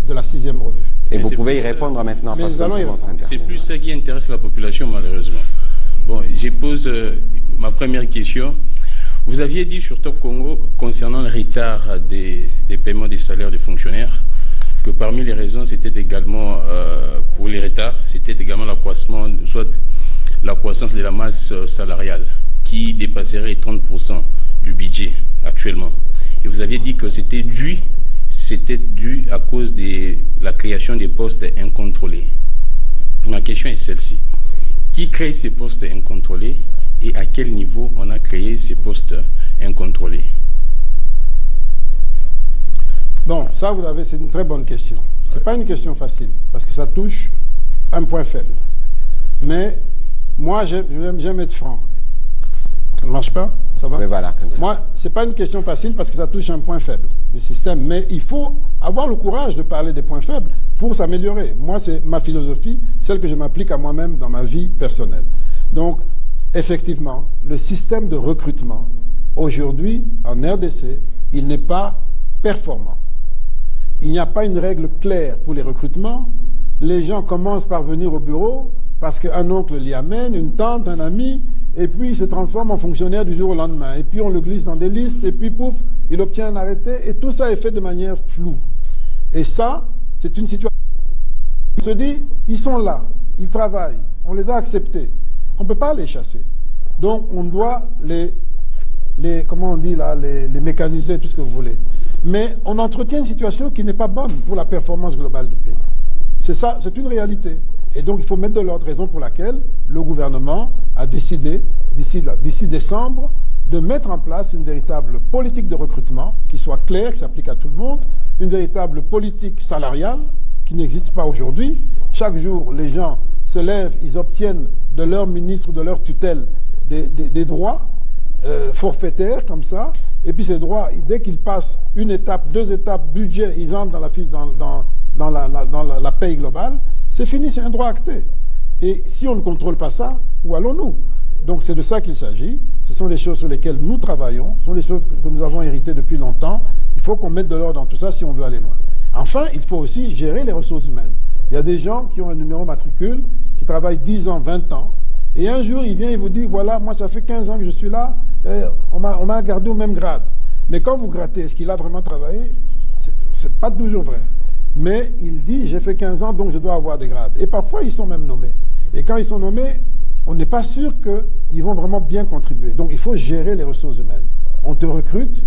de la 6e revue. Et vous pouvez y répondre maintenant. Mais nous allons y répondre. C'est plus ça qui intéresse la population, malheureusement. Bon, je pose ma première question. Vous aviez dit sur Top Congo, concernant le retard des paiements des salaires des fonctionnaires, que parmi les raisons, c'était également, pour les retards, c'était également l'accroissement, soit la croissance de la masse salariale, qui dépasserait 30% du budget actuellement. Et vous aviez dit que c'était dû à cause de la création des postes incontrôlés. Ma question est celle-ci. Qui crée ces postes incontrôlés et à quel niveau on a créé ces postes incontrôlés? Bon, ça, c'est une très bonne question. Ce n'est pas une question facile, parce que ça touche un point faible. Mais moi, j'aime être franc. Ça ne marche pas? Ça va? Mais voilà, comme ça. Moi, ce n'est pas une question facile parce que ça touche un point faible du système. Mais il faut avoir le courage de parler des points faibles pour s'améliorer. Moi, c'est ma philosophie, celle que je m'applique à moi-même dans ma vie personnelle. Donc, effectivement, le système de recrutement, aujourd'hui, en RDC, il n'est pas performant. Il n'y a pas une règle claire pour les recrutements. Les gens commencent par venir au bureau parce qu'un oncle l'y amène, une tante, un ami, et puis il se transforme en fonctionnaire du jour au lendemain. Et puis on le glisse dans des listes, et puis pouf, il obtient un arrêté, et tout ça est fait de manière floue. Et ça, c'est une situation. On se dit, ils sont là, ils travaillent, on les a acceptés. On ne peut pas les chasser. Donc on doit comment on dit là, les mécaniser, tout ce que vous voulez. Mais on entretient une situation qui n'est pas bonne pour la performance globale du pays. C'est ça, c'est une réalité. Et donc il faut mettre de l'ordre, raison pour laquelle le gouvernement a décidé, d'ici décembre, de mettre en place une véritable politique de recrutement qui soit claire, qui s'applique à tout le monde, une véritable politique salariale qui n'existe pas aujourd'hui. Chaque jour, les gens se lèvent, ils obtiennent de leur ministre ou de leur tutelle des droits forfaitaires comme ça, et puis ces droits, dès qu'ils passent une étape, 2 étapes, budget, ils entrent dans la fiche, dans la paye globale, c'est fini, c'est un droit acté. Et si on ne contrôle pas ça, où allons-nous? Donc c'est de ça qu'il s'agit. Ce sont les choses sur lesquelles nous travaillons, ce sont les choses que nous avons héritées depuis longtemps. Il faut qu'on mette de l'ordre dans tout ça si on veut aller loin. Enfin, il faut aussi gérer les ressources humaines. Il y a des gens qui ont un numéro matricule, qui travaillent 10 ans, 20 ans, et un jour, il vient et vous dit, voilà, moi ça fait 15 ans que je suis là, on m'a gardé au même grade. Mais quand vous grattez, est-ce qu'il a vraiment travaillé? C'est pas toujours vrai. Mais il dit, j'ai fait 15 ans, donc je dois avoir des grades. Et parfois, ils sont même nommés. Et quand ils sont nommés, on n'est pas sûr qu'ils vont vraiment bien contribuer. Donc, il faut gérer les ressources humaines. On te recrute,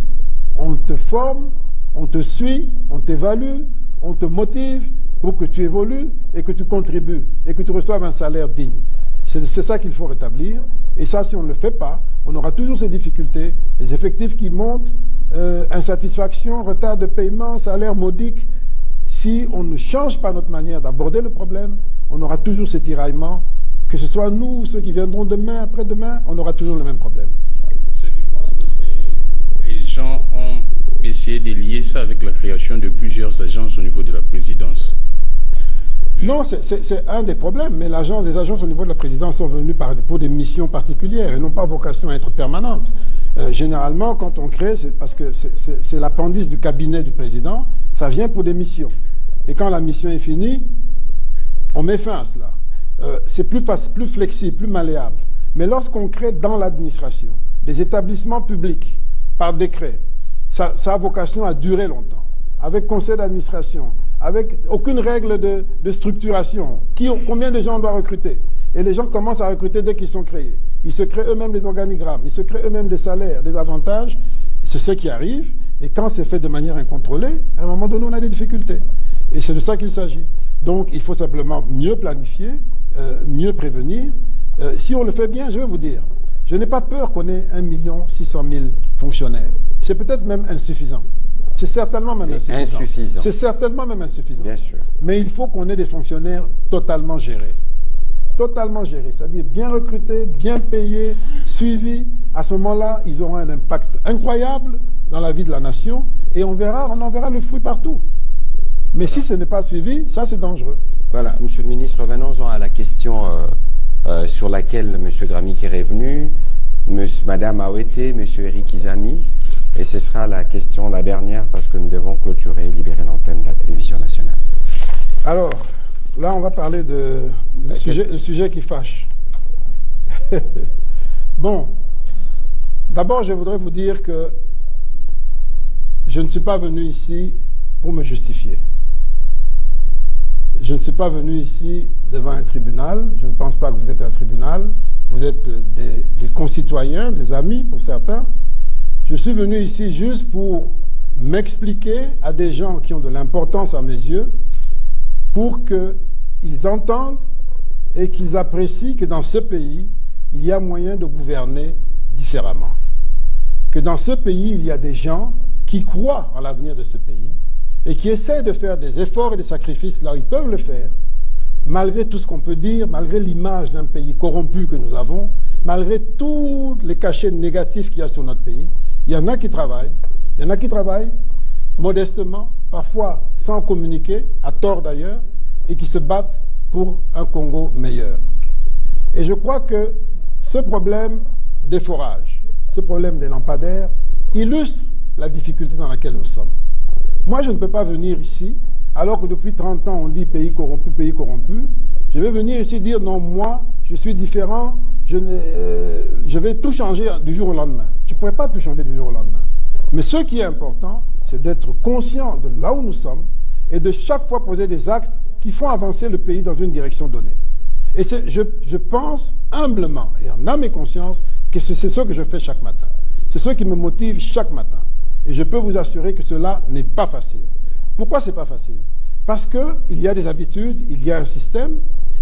on te forme, on te suit, on t'évalue, on te motive pour que tu évolues et que tu contribues et que tu reçoives un salaire digne. C'est ça qu'il faut rétablir. Et ça, si on ne le fait pas, on aura toujours ces difficultés, les effectifs qui montent, insatisfaction, retard de paiement, salaire modique. Si on ne change pas notre manière d'aborder le problème, on aura toujours ces tiraillements. Que ce soit nous ou ceux qui viendront demain, après-demain, on aura toujours le même problème. Et pour ceux qui pensent que les gens ont essayé de lier ça avec la création de plusieurs agences au niveau de la présidence. Non, c'est un des problèmes, mais les agences au niveau de la présidence sont venues pour des missions particulières et n'ont pas vocation à être permanentes. Généralement, quand on crée, c'est parce que c'est l'appendice du cabinet du président, ça vient pour des missions. Et quand la mission est finie, on met fin à cela. C'est plus flexible, plus malléable. Mais lorsqu'on crée dans l'administration des établissements publics par décret, ça a vocation à durer longtemps, avec conseil d'administration, avec aucune règle de structuration. Combien de gens on doit recruter? Et les gens commencent à recruter dès qu'ils sont créés. Ils se créent eux-mêmes des organigrammes, ils se créent eux-mêmes des salaires, des avantages. C'est ce qui arrive. Et quand c'est fait de manière incontrôlée, à un moment donné, on a des difficultés. Et c'est de ça qu'il s'agit. Donc, il faut simplement mieux planifier, mieux prévenir. Si on le fait bien, je vais vous dire, je n'ai pas peur qu'on ait 1 600 000 fonctionnaires. C'est peut-être même insuffisant. C'est certainement même insuffisant. C'est certainement même insuffisant. Bien sûr. Mais il faut qu'on ait des fonctionnaires totalement gérés. Totalement gérés, c'est-à-dire bien recrutés, bien payés, suivis. À ce moment-là, ils auront un impact incroyable dans la vie de la nation et on en verra le fruit partout. Mais si ce n'est pas suivi, ça c'est dangereux. Voilà, Monsieur le Ministre, revenons-en à la question sur laquelle M. Gramik est revenu, Mme Awete, M. Eric Izami, et ce sera la question, la dernière, parce que nous devons clôturer et libérer l'antenne de la télévision nationale. Alors, là, on va parler le sujet qui fâche. Bon, d'abord, je voudrais vous dire que je ne suis pas venu ici pour me justifier. Je ne suis pas venu ici devant un tribunal. Je ne pense pas que vous êtes un tribunal. Vous êtes des concitoyens, des amis pour certains. Je suis venu ici juste pour m'expliquer à des gens qui ont de l'importance à mes yeux, pour qu'ils entendent et qu'ils apprécient que dans ce pays, il y a moyen de gouverner différemment. Que dans ce pays, il y a des gens qui croient en l'avenir de ce pays et qui essaient de faire des efforts et des sacrifices là où ils peuvent le faire, malgré tout ce qu'on peut dire, malgré l'image d'un pays corrompu que nous avons, malgré tous les cachets négatifs qu'il y a sur notre pays. Il y en a qui travaillent, modestement, parfois sans communiquer, à tort d'ailleurs, et qui se battent pour un Congo meilleur. Et je crois que ce problème des forages, ce problème des lampadaires, illustre la difficulté dans laquelle nous sommes. Moi, je ne peux pas venir ici, alors que depuis 30 ans, on dit pays corrompu, pays corrompu. Je vais venir ici dire, non, moi, je suis différent, je vais tout changer du jour au lendemain. Je ne pourrais pas tout changer du jour au lendemain. Mais ce qui est important, c'est d'être conscient de là où nous sommes et de chaque fois poser des actes qui font avancer le pays dans une direction donnée. Et je pense humblement et en âme et conscience que c'est ce que je fais chaque matin. C'est ce qui me motive chaque matin. Et je peux vous assurer que cela n'est pas facile. Pourquoi c'est pas facile? Parce qu'il y a des habitudes, il y a un système,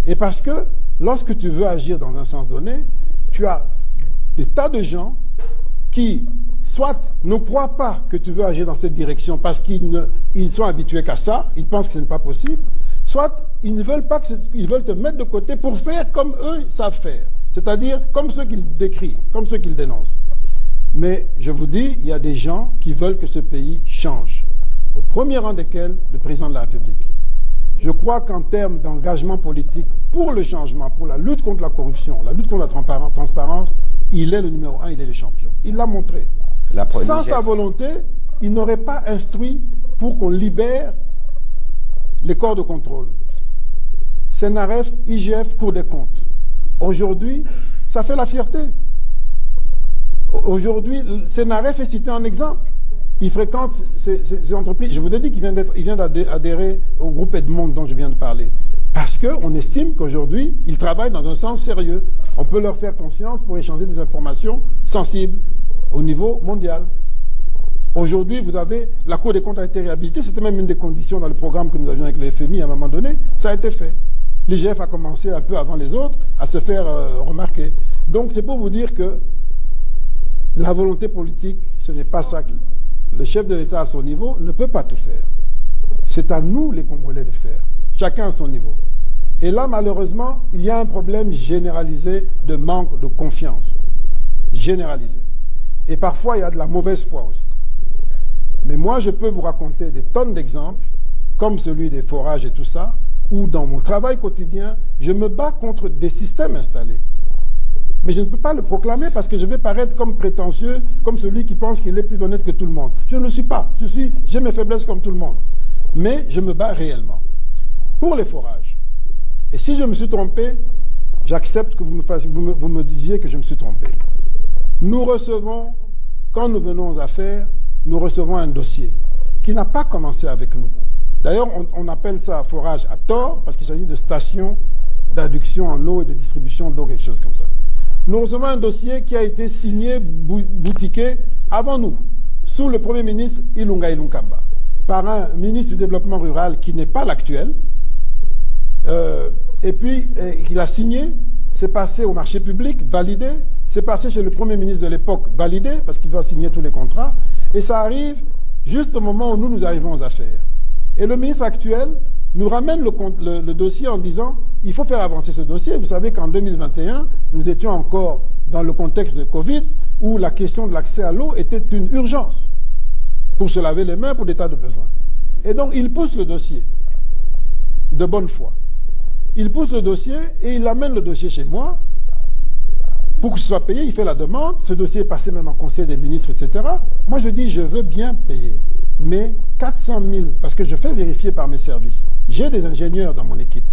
et parce que lorsque tu veux agir dans un sens donné, tu as des tas de gens qui, soit ne croient pas que tu veux agir dans cette direction parce qu'ils sont habitués qu'à ça, ils pensent que ce n'est pas possible, soit ils ne veulent pas, ils veulent te mettre de côté pour faire comme eux savent faire, c'est-à-dire comme ceux qu'ils décrient, comme ceux qu'ils dénoncent. Mais je vous dis, il y a des gens qui veulent que ce pays change, au premier rang desquels le président de la République. Je crois qu'en termes d'engagement politique pour le changement, pour la lutte contre la corruption, la lutte contre la transparence, il est le numéro 1, il est le champion. Il l'a montré. Sans sa volonté, il n'aurait pas instruit pour qu'on libère les corps de contrôle. CNRF, IGF, Cour des comptes. Aujourd'hui, ça fait la fierté. Aujourd'hui, CNRF est cité en exemple. Il fréquente ces entreprises. Je vous ai dit qu'il vient d'adhérer au groupe Edmond dont je viens de parler. Parce qu'on estime qu'aujourd'hui, ils travaillent dans un sens sérieux. On peut leur faire confiance pour échanger des informations sensibles au niveau mondial. Aujourd'hui, vous avez la Cour des comptes a été réhabilitée. C'était même une des conditions dans le programme que nous avions avec le FMI à un moment donné. Ça a été fait. L'IGF a commencé un peu avant les autres à se faire remarquer. Donc c'est pour vous dire que la volonté politique, ce n'est pas ça qui... Le chef de l'État à son niveau ne peut pas tout faire. C'est à nous, les Congolais, de faire. Chacun à son niveau. Et là, malheureusement, il y a un problème généralisé de manque de confiance. Généralisé. Et parfois, il y a de la mauvaise foi aussi. Mais moi, je peux vous raconter des tonnes d'exemples, comme celui des forages et tout ça, où dans mon travail quotidien, je me bats contre des systèmes installés. Mais je ne peux pas le proclamer parce que je vais paraître comme prétentieux, comme celui qui pense qu'il est plus honnête que tout le monde. Je ne le suis pas. J'ai mes faiblesses comme tout le monde. Mais je me bats réellement. Pour les forages. Et si je me suis trompé, j'accepte que vous me disiez que je me suis trompé. Nous recevons, quand nous venons aux affaires, nous recevons un dossier qui n'a pas commencé avec nous. D'ailleurs, on appelle ça forage à tort parce qu'il s'agit de stations d'adduction en eau et de distribution d'eau, quelque chose comme ça. Nous recevons un dossier qui a été signé, boutiqué, avant nous, sous le Premier ministre Ilunga Ilunkamba, par un ministre du Développement rural qui n'est pas l'actuel. Et puis, il a signé, c'est passé au marché public, validé, c'est passé chez le Premier ministre de l'époque, validé, parce qu'il doit signer tous les contrats, et ça arrive juste au moment où nous arrivons aux affaires. Et le ministre actuel nous ramène le dossier en disant il faut faire avancer ce dossier. Vous savez qu'en 2021, nous étions encore dans le contexte de Covid où la question de l'accès à l'eau était une urgence pour se laver les mains pour des tas de besoins. Et donc, il pousse le dossier de bonne foi. Il pousse le dossier et il amène le dossier chez moi pour que ce soit payé. Il fait la demande. Ce dossier est passé même en conseil des ministres, etc. Moi, je dis je veux bien payer. Mais 400 000, parce que je fais vérifier par mes services, J'ai des ingénieurs dans mon équipe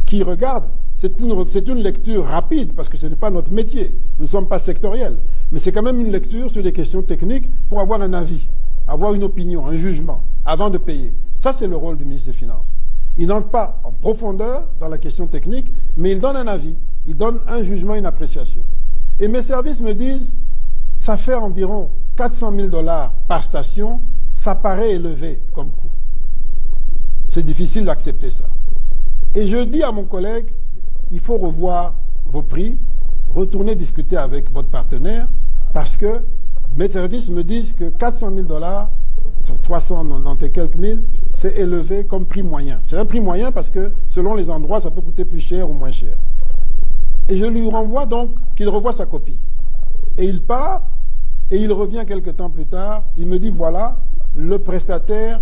qui regardent. C'est une lecture rapide parce que ce n'est pas notre métier. Nous ne sommes pas sectoriels. Mais c'est quand même une lecture sur des questions techniques pour avoir un avis, avoir une opinion, un jugement, avant de payer. Ça, c'est le rôle du ministre des Finances. Il n'entre pas en profondeur dans la question technique, mais il donne un avis, il donne un jugement, une appréciation. Et mes services me disent, ça fait environ 400 000 $ par station, ça paraît élevé comme coût. C'est difficile d'accepter ça. Et je dis à mon collègue, il faut revoir vos prix, retourner discuter avec votre partenaire, parce que mes services me disent que 400 000 $, 390 et quelques mille, c'est élevé comme prix moyen. C'est un prix moyen parce que selon les endroits, ça peut coûter plus cher ou moins cher. Et je lui renvoie donc qu'il revoie sa copie. Et il part, et il revient quelques temps plus tard, il me dit, voilà, le prestataire,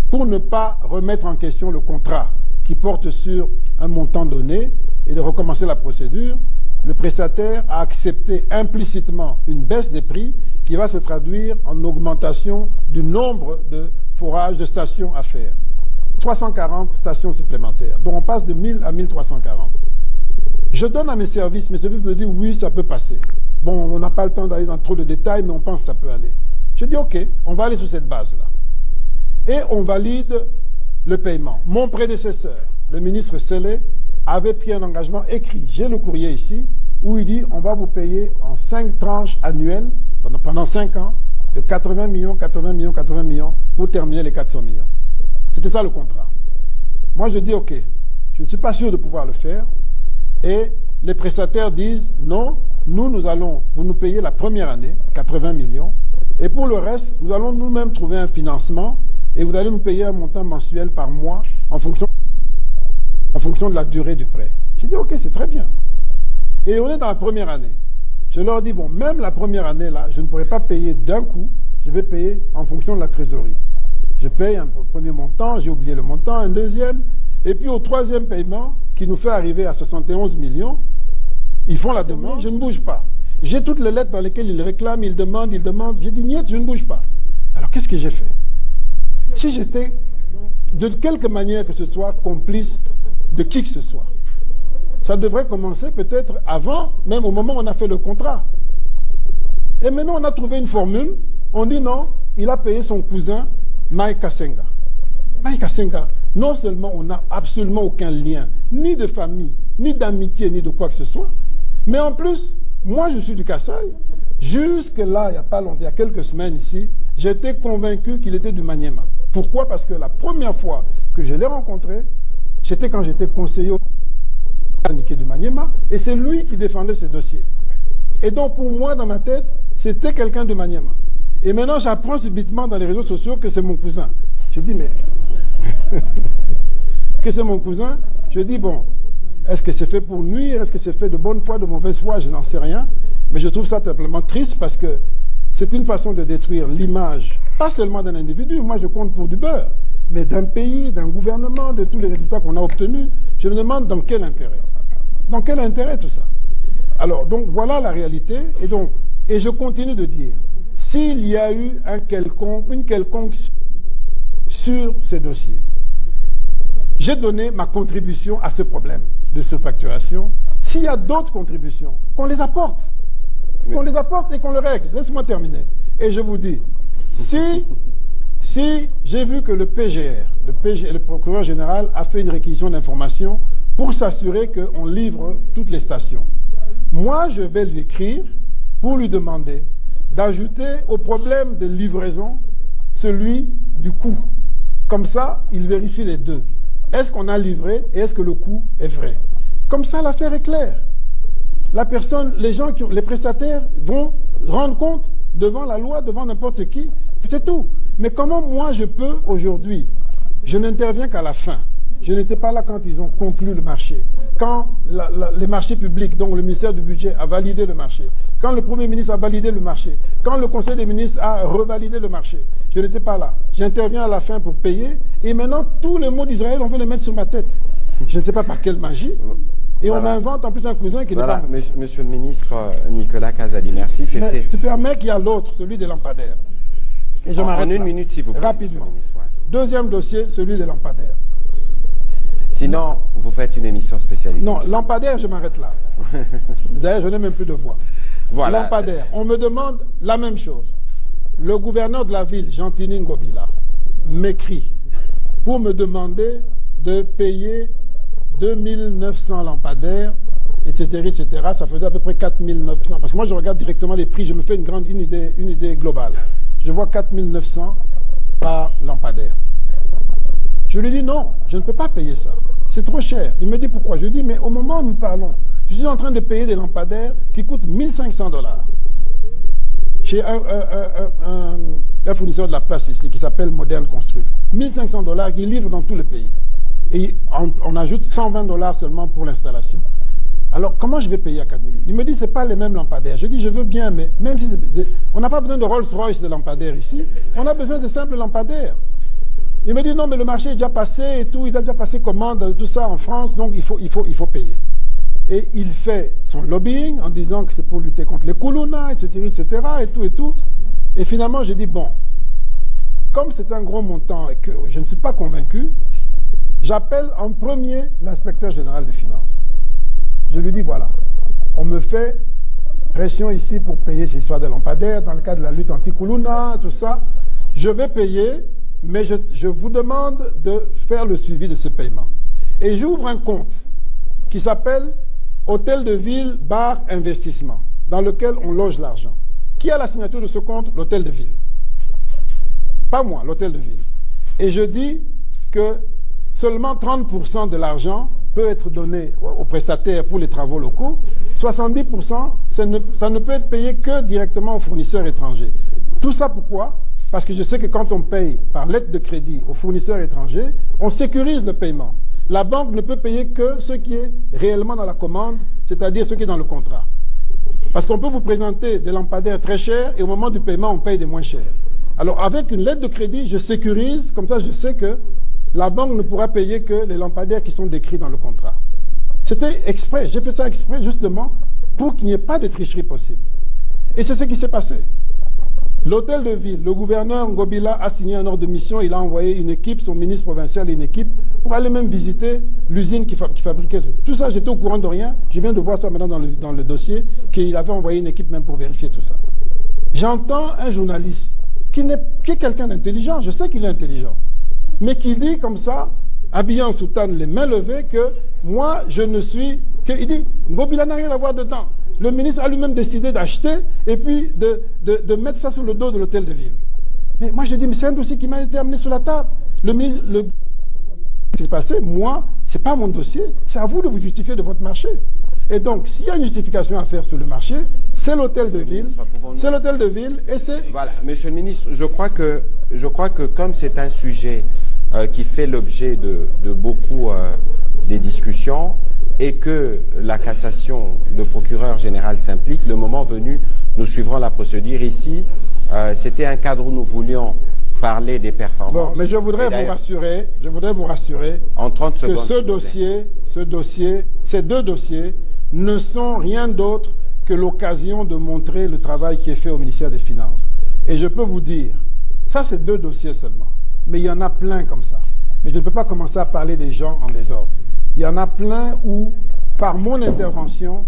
pour ne pas remettre en question le contrat qui porte sur un montant donné et de recommencer la procédure, le prestataire a accepté implicitement une baisse des prix qui va se traduire en augmentation du nombre de forages, de stations à faire. 340 stations supplémentaires, donc on passe de 1000 à 1340. Je donne à mes services me disent oui, ça peut passer. Bon, on n'a pas le temps d'aller dans trop de détails, mais on pense que ça peut aller. Je dis ok, on va aller sur cette base-là. Et on valide le paiement. Mon prédécesseur, le ministre Sélé, avait pris un engagement écrit. J'ai le courrier ici, où il dit on va vous payer en 5 tranches annuelles, pendant 5 ans, de 80 millions, 80 millions, 80 millions, pour terminer les 400 millions. C'était ça le contrat. Moi je dis ok, je ne suis pas sûr de pouvoir le faire. Et les prestataires disent non, nous allons, vous nous payez la première année, 80 millions, et pour le reste, nous allons nous-mêmes trouver un financement, et vous allez nous payer un montant mensuel par mois en fonction de la durée du prêt. J'ai dit ok, c'est très bien. Et on est dans la première année. Je leur dis bon, même la première année là, je ne pourrai pas payer d'un coup, je vais payer en fonction de la trésorerie. Je paye un premier montant, j'ai oublié le montant, un deuxième, et puis au troisième paiement, qui nous fait arriver à 71 millions, ils font la demande, je ne bouge pas. J'ai toutes les lettres dans lesquelles ils réclament, ils demandent. J'ai dit niet, je ne bouge pas. Alors qu'est-ce que j'ai fait? Si j'étais, de quelque manière que ce soit, complice de qui que ce soit, ça devrait commencer peut-être avant, même au moment où on a fait le contrat. Et maintenant, on a trouvé une formule. On dit non, il a payé son cousin, Mike Kassenga. Mike Kassenga, non seulement on n'a absolument aucun lien, ni de famille, ni d'amitié, ni de quoi que ce soit, mais en plus, moi je suis du Kasaï. Jusque-là, il n'y a pas longtemps, il y a quelques semaines ici, j'étais convaincu qu'il était du Maniema. Pourquoi? Parce que la première fois que je l'ai rencontré, c'était quand j'étais conseiller au du Maniema, et c'est lui qui défendait ces dossiers. Et donc pour moi, dans ma tête, c'était quelqu'un de Maniema. Et maintenant, j'apprends subitement dans les réseaux sociaux que c'est mon cousin. Je dis, mais... que c'est mon cousin. Je dis, bon, est-ce que c'est fait pour nuire? Est-ce que c'est fait de bonne foi, de mauvaise foi? Je n'en sais rien. Mais je trouve ça simplement triste parce que c'est une façon de détruire l'image, pas seulement d'un individu, moi je compte pour du beurre, mais d'un pays, d'un gouvernement, de tous les résultats qu'on a obtenus. Je me demande dans quel intérêt? Dans quel intérêt tout ça? Alors, donc voilà la réalité. Et je continue de dire, s'il y a eu une quelconque sur ces dossiers, j'ai donné ma contribution à ce problème de surfacturation. S'il y a d'autres contributions, qu'on les apporte. Qu'on les apporte et qu'on le règle. Laisse-moi terminer. Et je vous dis, si j'ai vu que le PGR, le procureur général, a fait une réquisition d'informations pour s'assurer qu'on livre toutes les stations, moi, je vais lui écrire pour lui demander d'ajouter au problème de livraison celui du coût. Comme ça, il vérifie les deux. Est-ce qu'on a livré et est-ce que le coût est vrai? Comme ça, l'affaire est claire. La personne, les prestataires vont se rendre compte devant la loi, devant n'importe qui, c'est tout. Mais comment moi je peux aujourd'hui, je n'interviens qu'à la fin. Je n'étais pas là quand ils ont conclu le marché. Quand les marchés publics, donc le ministère du Budget a validé le marché. Quand le Premier ministre a validé le marché. Quand le Conseil des ministres a revalidé le marché. Je n'étais pas là. J'interviens à la fin pour payer. Et maintenant, tous les mots d'Israël, on veut les mettre sur ma tête. Je ne sais pas par quelle magie. Et voilà. On m'invente en plus un cousin qui n'est pas... Monsieur le ministre Nicolas Kazadi, merci. Mais tu permets qu'il y a l'autre, celui des lampadaires. Et je m'arrête en une minute, s'il vous plaît. Rapidement. Deuxième dossier, celui des lampadaires. Sinon, vous faites une émission spécialisée. Non, lampadaire, je m'arrête là. D'ailleurs, je n'ai même plus de voix. Voilà. Lampadaire. On me demande la même chose. Le gouverneur de la ville, Gentini Ngobila, m'écrit pour me demander de payer 2900 lampadaires, etc., etc. Ça faisait à peu près 4900. Parce que moi, je regarde directement les prix, je me fais une idée globale. Je vois 4900 par lampadaire. Je lui dis non, je ne peux pas payer ça. C'est trop cher. Il me dit pourquoi. Je lui dis mais au moment où nous parlons, je suis en train de payer des lampadaires qui coûtent $1500 chez un fournisseur de la place ici qui s'appelle Modern Construct. $1500 qui livre dans tout le pays. Et on ajoute $120 seulement pour l'installation. Alors comment je vais payer à 4000? Il me dit c'est pas les mêmes lampadaires. Je dis je veux bien, mais même si on n'a pas besoin de Rolls-Royce de lampadaires ici, on a besoin de simples lampadaires. Il me dit non mais le marché est déjà passé et tout, il a déjà passé commande, tout ça en France, donc il faut payer. Et il fait son lobbying en disant que c'est pour lutter contre les koulouna, etc., etc., et tout. Et finalement, j'ai dit, bon, comme c'est un gros montant et que je ne suis pas convaincu, j'appelle en premier l'inspecteur général des finances. Je lui dis, voilà, on me fait pression ici pour payer ces histoires de lampadaires, dans le cadre de la lutte anti-koulouna, tout ça. Je vais payer, mais je vous demande de faire le suivi de ce paiement. Et j'ouvre un compte qui s'appelle Hôtel de Ville bar investissement, dans lequel on loge l'argent. Qui a la signature de ce compte? L'Hôtel de Ville. Pas moi, l'Hôtel de Ville. Et je dis que seulement 30% de l'argent peut être donné aux prestataires pour les travaux locaux. 70%, ça ne peut être payé que directement aux fournisseurs étrangers. Tout ça pourquoi? Parce que je sais que quand on paye par lettre de crédit aux fournisseurs étrangers, on sécurise le paiement. La banque ne peut payer que ce qui est réellement dans la commande, c'est-à-dire ce qui est dans le contrat. Parce qu'on peut vous présenter des lampadaires très chers et au moment du paiement, on paye des moins chers. Alors avec une lettre de crédit, je sécurise, comme ça je sais que la banque ne pourra payer que les lampadaires qui sont décrits dans le contrat. C'était exprès, j'ai fait ça exprès justement pour qu'il n'y ait pas de tricherie possible. Et c'est ce qui s'est passé. L'Hôtel de Ville, le gouverneur Ngobila a signé un ordre de mission, il a envoyé une équipe, son ministre provincial et une équipe, pour aller même visiter l'usine qui fabriquait. Tout ça, j'étais au courant de rien, je viens de voir ça maintenant dans le dossier, qu'il avait envoyé une équipe même pour vérifier tout ça. J'entends un journaliste, qui est quelqu'un d'intelligent, je sais qu'il est intelligent, mais qui dit comme ça, habillé en soutane, les mains levées, que moi, je ne suis... Il dit, Ngobila n'a rien à voir dedans. Le ministre a lui-même décidé d'acheter et puis de mettre ça sur le dos de l'Hôtel de Ville. Mais moi, je dis, mais c'est un dossier qui m'a été amené sur la table. Le ministre, ce qui s'est passé, moi, ce n'est pas mon dossier, c'est à vous de vous justifier de votre marché. Et donc, s'il y a une justification à faire sur le marché, c'est l'Hôtel de Ville, c'est l'Hôtel de Ville et c'est... Voilà, Monsieur le ministre, je crois que comme c'est un sujet qui fait l'objet de beaucoup des discussions, et que la cassation, le procureur général s'implique, le moment venu, nous suivrons la procédure. Ici, c'était un cadre où nous voulions parler des performances. Bon, mais je voudrais vous rassurer en 30 secondes, que ces deux dossiers ne sont rien d'autre que l'occasion de montrer le travail qui est fait au ministère des Finances. Et je peux vous dire, ça c'est 2 dossiers seulement, mais il y en a plein comme ça. Mais je ne peux pas commencer à parler des gens en désordre. Il y en a plein où, par mon intervention,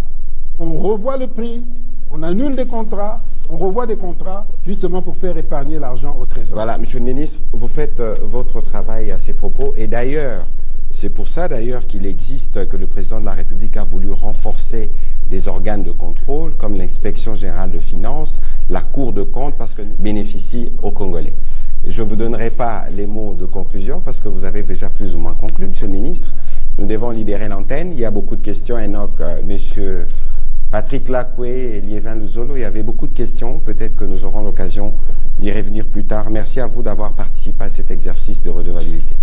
on revoit le prix, on annule des contrats, on revoit des contrats, justement pour faire épargner l'argent au Trésor. Voilà, Monsieur le ministre, vous faites votre travail à ces propos. Et d'ailleurs, c'est pour ça d'ailleurs qu'il existe, que le président de la République a voulu renforcer des organes de contrôle, comme l'inspection générale de finances, la Cour de compte, parce que nous bénéficie aux Congolais. Je ne vous donnerai pas les mots de conclusion, parce que vous avez déjà plus ou moins conclu, Monsieur le ministre. Nous devons libérer l'antenne. Il y a beaucoup de questions. Enoch, Monsieur Patrick Lacoué et Liévin Luzolo, il y avait beaucoup de questions. Peut-être que nous aurons l'occasion d'y revenir plus tard. Merci à vous d'avoir participé à cet exercice de redevabilité.